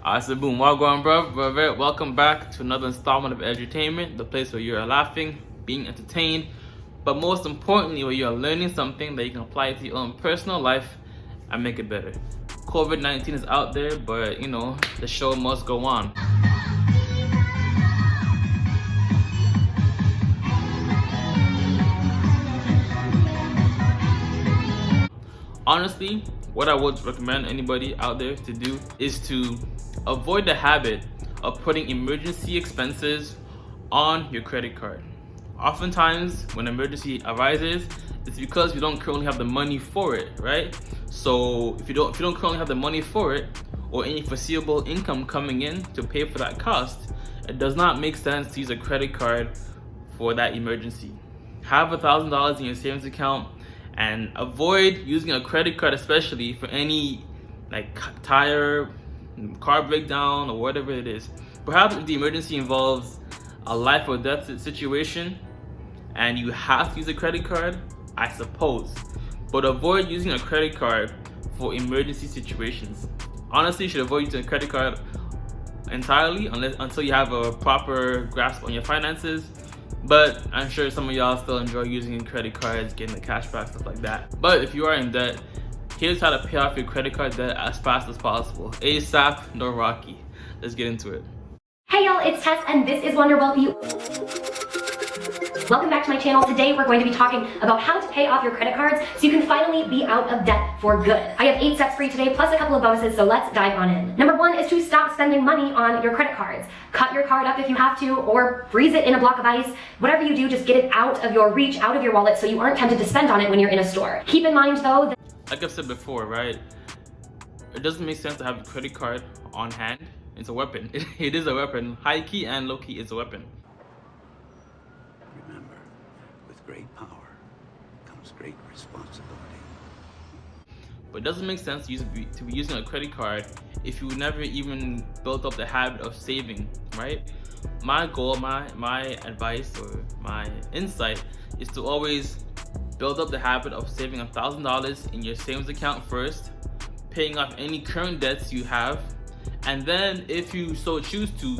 So boom, wagwan bruv. Welcome back to another installment of Edutainment, the place where you are laughing, being entertained, but most importantly, where you are learning something that you can apply to your own personal life and make it better. COVID-19 is out there, but you know, the show must go on. Honestly, what I would recommend anybody out there to do is to avoid the habit of putting emergency expenses on your credit card. Oftentimes, when an emergency arises, it's because you don't currently have the money for it, right? So if you don't currently have the money for it, or any foreseeable income coming in to pay for that cost, it does not make sense to use a credit card for that emergency. Have $1,000 in your savings account and avoid using a credit card, especially for any like tire, car breakdown, or whatever it is. Perhaps if the emergency involves a life or death situation and you have to use a credit card, I suppose. But avoid using a credit card for emergency situations. Honestly, you should avoid using a credit card entirely until you have a proper grasp on your finances. But I'm sure some of y'all still enjoy using credit cards, getting the cash back, stuff like that. But if you are in debt, here's how to pay off your credit card debt as fast as possible. ASAP, no Rocky. Let's get into it. Hey y'all, it's Tess and this is Wonder Wealthy. Welcome back to my channel. Today we're going to be talking about how to pay off your credit cards so you can finally be out of debt for good. I have 8 steps for you today, plus a couple of bonuses, so let's dive on in. Number 1 is to stop spending money on your credit cards. Cut your card up if you have to, or freeze it in a block of ice. Whatever you do, just get it out of your reach, out of your wallet, so you aren't tempted to spend on it when you're in a store. Keep in mind though, like I've said before, right? It doesn't make sense to have a credit card on hand. It's a weapon. It is a weapon. High key and low key is a weapon. Remember, with great power comes great responsibility. But it doesn't make sense to be using a credit card if you never even built up the habit of saving, right? My goal, my advice, or my insight is to always build up the habit of saving $1,000 in your savings account first, paying off any current debts you have, and then if you so choose to,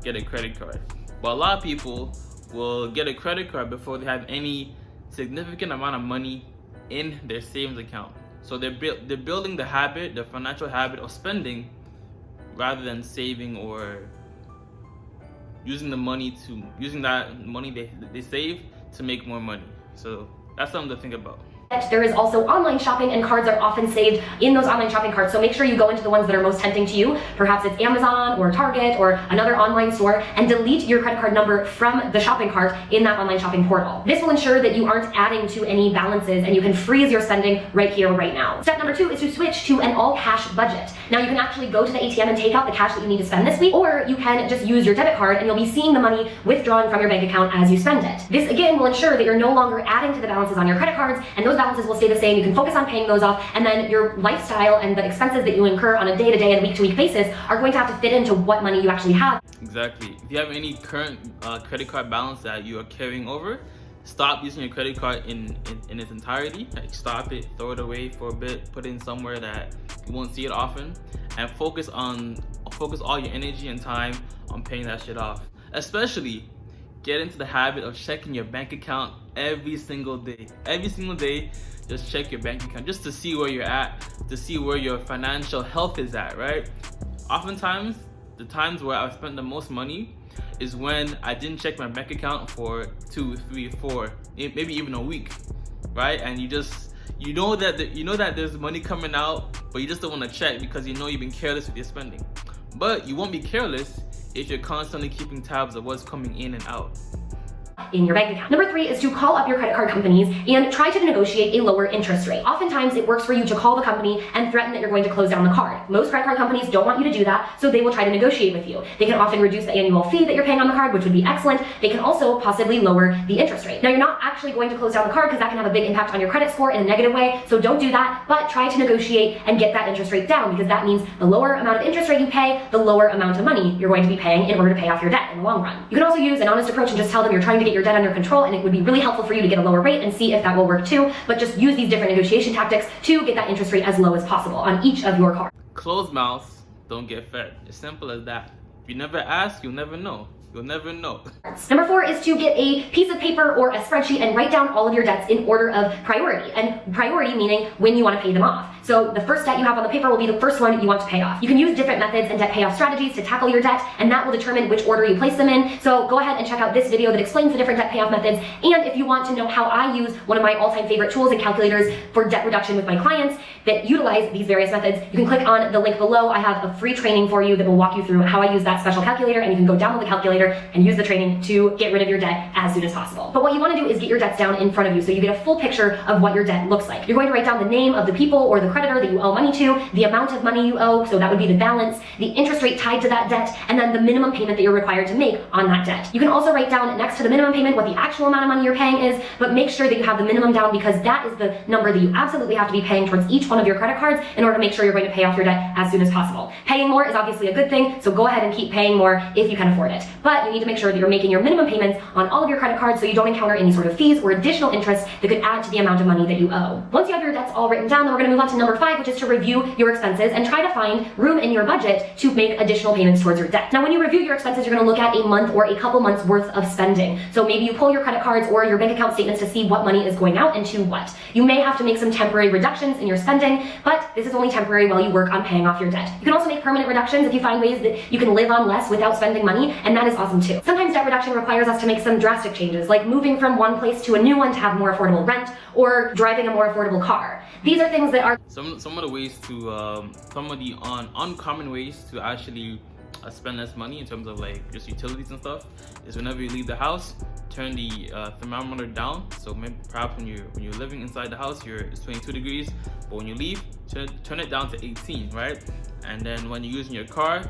get a credit card. But a lot of people will get a credit card before they have any significant amount of money in their savings account. So they're building the habit, the financial habit of spending rather than saving, or using that money they save to make more money. So that's something to think about. there is also online shopping, and cards are often saved in those online shopping carts. So make sure you go into the ones that are most tempting to you. Perhaps it's Amazon or Target or another online store, and delete your credit card number from the shopping cart in that online shopping portal. This will ensure that you aren't adding to any balances and you can freeze your spending right here, right now. Step number 2 is to switch to an all cash budget. Now you can actually go to the ATM and take out the cash that you need to spend this week, or you can just use your debit card and you'll be seeing the money withdrawing from your bank account as you spend it. This again will ensure that you're no longer adding to the balances on your credit cards, and those balances will stay the same. You can focus on paying those off, and then your lifestyle and the expenses that you incur on a day-to-day and week-to-week basis are going to have to fit into what money you actually have. Exactly. If you have any current credit card balance that you are carrying over, stop using your credit card in its entirety. Like, stop it, throw it away for a bit, put it in somewhere that you won't see it often, and focus all your energy and time on paying that shit off. Especially get into the habit of checking your bank account every single day. Every single day, just check your bank account just to see where you're at, to see where your financial health is at, right? Oftentimes, the times where I've spent the most money is when I didn't check my bank account for 2, 3, 4, maybe even a week, right? And you know that there's money coming out, but you just don't want to check because you know you've been careless with your spending. But you won't be careless if you're constantly keeping tabs of what's coming in and out in your bank account. Number 3 is to call up your credit card companies and try to negotiate a lower interest rate. Oftentimes it works for you to call the company and threaten that you're going to close down the card. Most credit card companies don't want you to do that, so they will try to negotiate with you. They can often reduce the annual fee that you're paying on the card, which would be excellent. They can also possibly lower the interest rate. Now, you're not actually going to close down the card because that can have a big impact on your credit score in a negative way, so don't do that, but try to negotiate and get that interest rate down, because that means the lower amount of interest rate you pay, the lower amount of money you're going to be paying in order to pay off your debt in the long run. You can also use an honest approach and just tell them you're trying to get your debt under control, and it would be really helpful for you to get a lower rate and see if that will work too, but just use these different negotiation tactics to get that interest rate as low as possible on each of your cards. Closed mouth don't get fed. It's simple as that. If you never ask, you'll never know. You'll never know. Number 4 is to get a piece of paper or a spreadsheet and write down all of your debts in order of priority. And priority meaning when you want to pay them off. So the first debt you have on the paper will be the first one you want to pay off. You can use different methods and debt payoff strategies to tackle your debt, and that will determine which order you place them in. So go ahead and check out this video that explains the different debt payoff methods. And if you want to know how I use one of my all-time favorite tools and calculators for debt reduction with my clients that utilize these various methods, you can click on the link below. I have a free training for you that will walk you through how I use that special calculator, and you can go download the calculator and use the training to get rid of your debt as soon as possible. But what you want to do is get your debts down in front of you so you get a full picture of what your debt looks like. You're going to write down the name of the people or the creditor that you owe money to, the amount of money you owe, so that would be the balance, the interest rate tied to that debt, and then the minimum payment that you're required to make on that debt. You can also write down next to the minimum payment what the actual amount of money you're paying is, but make sure that you have the minimum down because that is the number that you absolutely have to be paying towards each one of your credit cards in order to make sure you're going to pay off your debt as soon as possible. Paying more is obviously a good thing, so go ahead and keep paying more if you can afford it. But you need to make sure that you're making your minimum payments on all of your credit cards so you don't encounter any sort of fees or additional interest that could add to the amount of money that you owe. Once you have your debts all written down, then we're going to move on to number 5, which is to review your expenses and try to find room in your budget to make additional payments towards your debt. Now, when you review your expenses, you're going to look at a month or a couple months worth of spending. So maybe you pull your credit cards or your bank account statements to see what money is going out and to what. You may have to make some temporary reductions in your spending, but this is only temporary while you work on paying off your debt. You can also make permanent reductions if you find ways that you can live on less without spending money, and that is awesome too. Sometimes debt reduction requires us to make some drastic changes, like moving from one place to a new one to have more affordable rent or driving a more affordable car. These are things that are some of the ways to some of the uncommon ways to actually spend less money in terms of like just utilities and stuff is whenever you leave the house, turn the thermometer down. So maybe perhaps when you're living inside the house, it's 22 degrees, but when you leave, turn it down to 18, right? And then when you're using your car,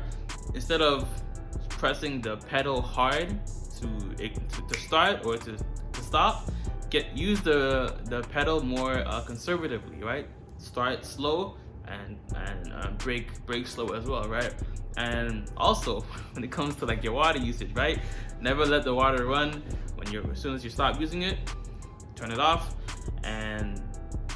instead of pressing the pedal hard to start or to stop, use the pedal more conservatively, right? Start slow and brake slow as well, right? And also when it comes to like your water usage, right? Never let the water run as soon as you stop using it, turn it off. And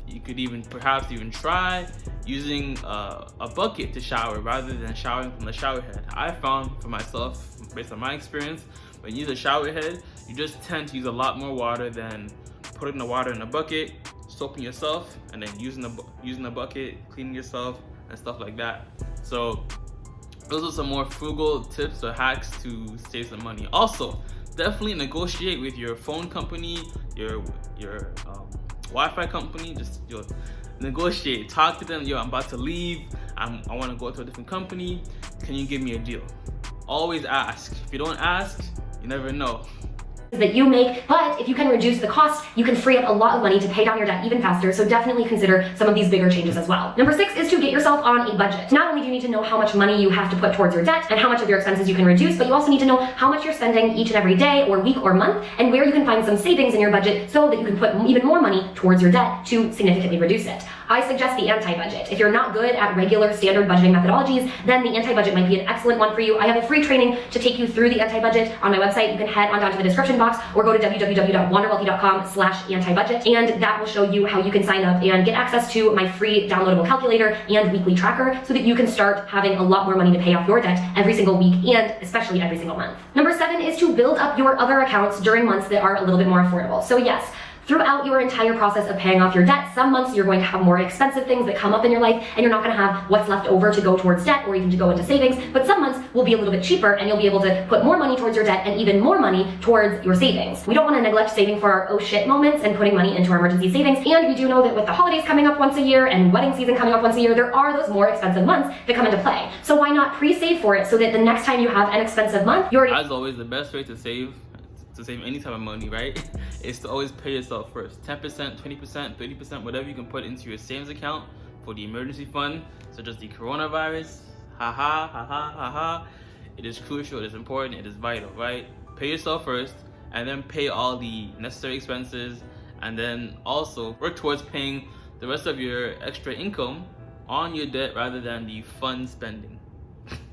you could perhaps even try using a bucket to shower rather than showering from the shower head. I found for myself, based on my experience, when you use a shower head, you just tend to use a lot more water than putting the water in a bucket, soaping yourself, and then using the bucket, cleaning yourself, and stuff like that. So those are some more frugal tips or hacks to save some money. Also, definitely negotiate with your phone company, your Wi-Fi company. Just negotiate, talk to them. Yo, I'm about to leave. I want to go to a different company. Can you give me a deal? Always ask. If you don't ask, you never know that you make, but if you can reduce the cost, you can free up a lot of money to pay down your debt even faster, so definitely consider some of these bigger changes as well. Number 6 is to get yourself on a budget. Not only do you need to know how much money you have to put towards your debt and how much of your expenses you can reduce, but you also need to know how much you're spending each and every day or week or month, and where you can find some savings in your budget so that you can put even more money towards your debt to significantly reduce it. I suggest the anti-budget. If you're not good at regular standard budgeting methodologies, then the anti-budget might be an excellent one for you. I have a free training to take you through the anti-budget on my website. You can head on down to the description box or go to www.wanderwealthy.com/anti-budget, and that will show you how you can sign up and get access to my free downloadable calculator and weekly tracker so that you can start having a lot more money to pay off your debt every single week and especially every single month. Number 7 is to build up your other accounts during months that are a little bit more affordable. So yes, throughout your entire process of paying off your debt, some months you're going to have more expensive things that come up in your life and you're not going to have what's left over to go towards debt or even to go into savings, but some months will be a little bit cheaper and you'll be able to put more money towards your debt and even more money towards your savings. We don't want to neglect saving for our oh shit moments and putting money into our emergency savings, and we do know that with the holidays coming up once a year and wedding season coming up once a year, there are those more expensive months that come into play. So why not pre-save for it so that the next time you have an expensive month, you're already— As always, the best way to save any type of money, right, is to always pay yourself first. 10%, 20%, 30%, whatever you can put into your savings account for the emergency fund, such as the coronavirus. It is crucial, it is important, it is vital, right? Pay yourself first, and then pay all the necessary expenses, and then also work towards paying the rest of your extra income on your debt rather than the fun spending.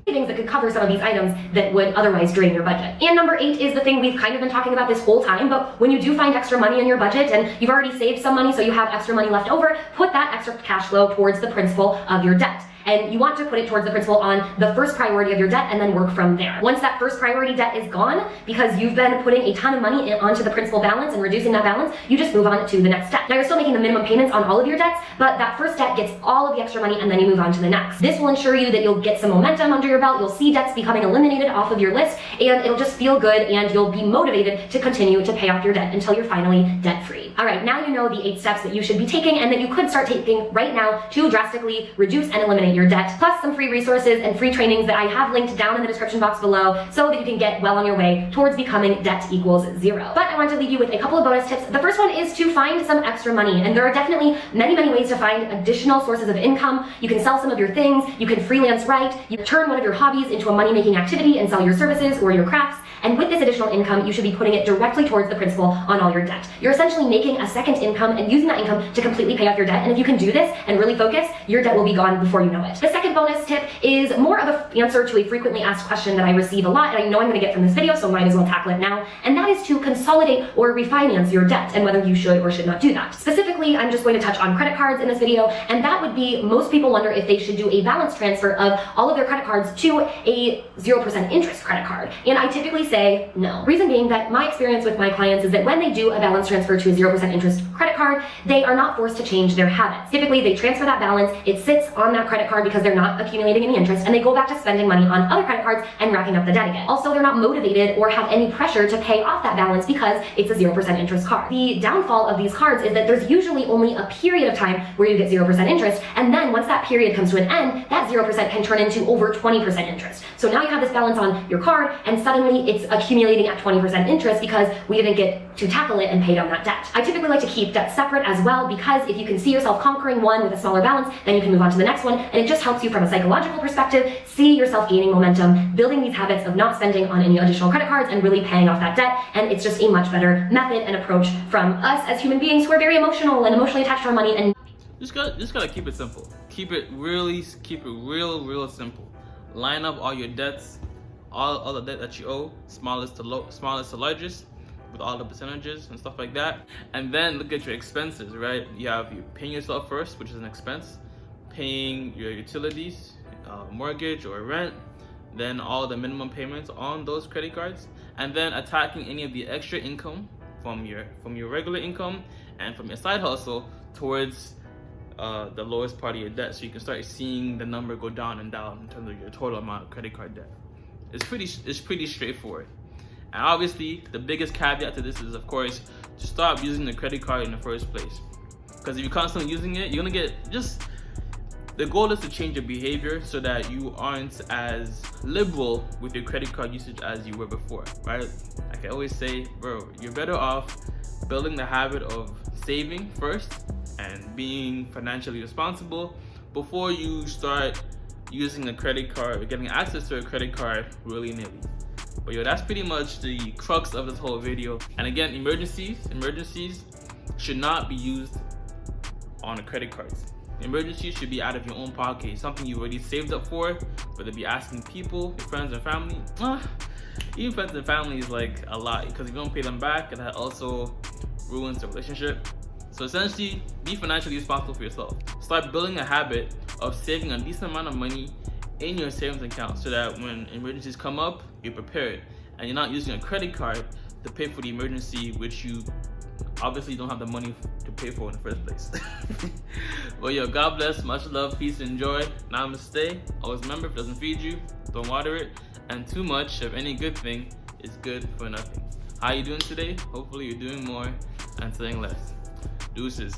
Savings that could cover some of these items that would otherwise drain your budget. And number 8 is the thing we've kind of been talking about this whole time, but when you do find extra money in your budget and you've already saved some money so you have extra money left over, put that extra cash flow towards the principal of your debt. and you want to put it towards the principal on the first priority of your debt and then work from there. Once that first priority debt is gone, because you've been putting a ton of money onto the principal balance and reducing that balance, you just move on to the next debt. Now you're still making the minimum payments on all of your debts, but that first debt gets all of the extra money and then you move on to the next. This will ensure you that you'll get some momentum under your belt, you'll see debts becoming eliminated off of your list, and it'll just feel good and you'll be motivated to continue to pay off your debt until you're finally debt free. All right, now you know the 8 steps that you should be taking and that you could start taking right now to drastically reduce and eliminate your debt, plus some free resources and free trainings that I have linked down in the description box below so that you can get well on your way towards becoming debt equals zero. But I want to leave you with a couple of bonus tips. The first one is to find some extra money, and there are definitely many ways to find additional sources of income. You can sell some of your things, you can freelance write, you can turn one of your hobbies into a money-making activity and sell your services or your crafts. And with this additional income, you should be putting it directly towards the principal on all your debt. You're essentially making a second income and using that income to completely pay off your debt. And if you can do this and really focus, your debt will be gone before you know it. The second bonus tip is more of an answer to a frequently asked question that I receive a lot, and I know I'm going to get from this video, so might as well tackle it now. And that is to consolidate or refinance your debt and whether you should or should not do that. Specifically, I'm just going to touch on credit cards in this video, and that would be most people wonder if they should do a balance transfer of all of their credit cards to a 0% interest credit card. And I typically say no. Reason being that my experience with my clients is that when they do a balance transfer to a 0% interest credit card, they are not forced to change their habits. Typically, they transfer that balance, it sits on that credit card because they're not accumulating any interest, and they go back to spending money on other credit cards and racking up the debt again. Also, they're not motivated or have any pressure to pay off that balance because it's a 0% interest card. The downfall of these cards is that there's usually only a period of time where you get 0% interest, and then once that period comes to an end, that 0% can turn into over 20% interest. So now you have this balance on your card, and suddenly it's accumulating at 20% interest because we didn't get to tackle it and pay down that debt. I typically like to keep debt separate as well, because if you can see yourself conquering one with a smaller balance, then you can move on to the next one, and it just helps you from a psychological perspective see yourself gaining momentum, building these habits of not spending on any additional credit cards and really paying off that debt. And it's just a much better method and approach from us as human beings who are very emotional and emotionally attached to our money. And just gotta keep it simple. Keep it real simple. Line up all your debts, all the debt that you owe, smallest to largest, with all the percentages and stuff like that. And then look at your expenses, right? You paying yourself first, which is an expense, paying your utilities, mortgage or rent, then all the minimum payments on those credit cards, and then attacking any of the extra income from your regular income and from your side hustle towards the lowest part of your debt, so you can start seeing the number go down and down in terms of your total amount of credit card debt. It's pretty straightforward. And obviously, the biggest caveat to this is, of course, to stop using the credit card in the first place. Because if you're constantly using it, you're gonna get the goal is to change your behavior so that you aren't as liberal with your credit card usage as you were before, right? Like I always say, bro, you're better off building the habit of saving first and being financially responsible before you start using a credit card or getting access to a credit card willy-nilly. But yo, that's pretty much the crux of this whole video. And again, emergencies should not be used on a credit card. Emergencies should be out of your own pocket, something you've already saved up for, whether it be asking people, your friends and family. Even friends and family is like a lot, because if you don't pay them back, that also ruins the relationship. So essentially, be financially responsible for yourself. Start building a habit of saving a decent amount of money in your savings account so that when emergencies come up, you're prepared and you're not using a credit card to pay for the emergency, which you obviously don't have the money to pay for in the first place. Well, yo, God bless, much love, peace, and joy. Namaste. Always remember, if it doesn't feed you, don't water it, and too much of any good thing is good for nothing. How you doing today? Hopefully you're doing more and saying less. Deuces.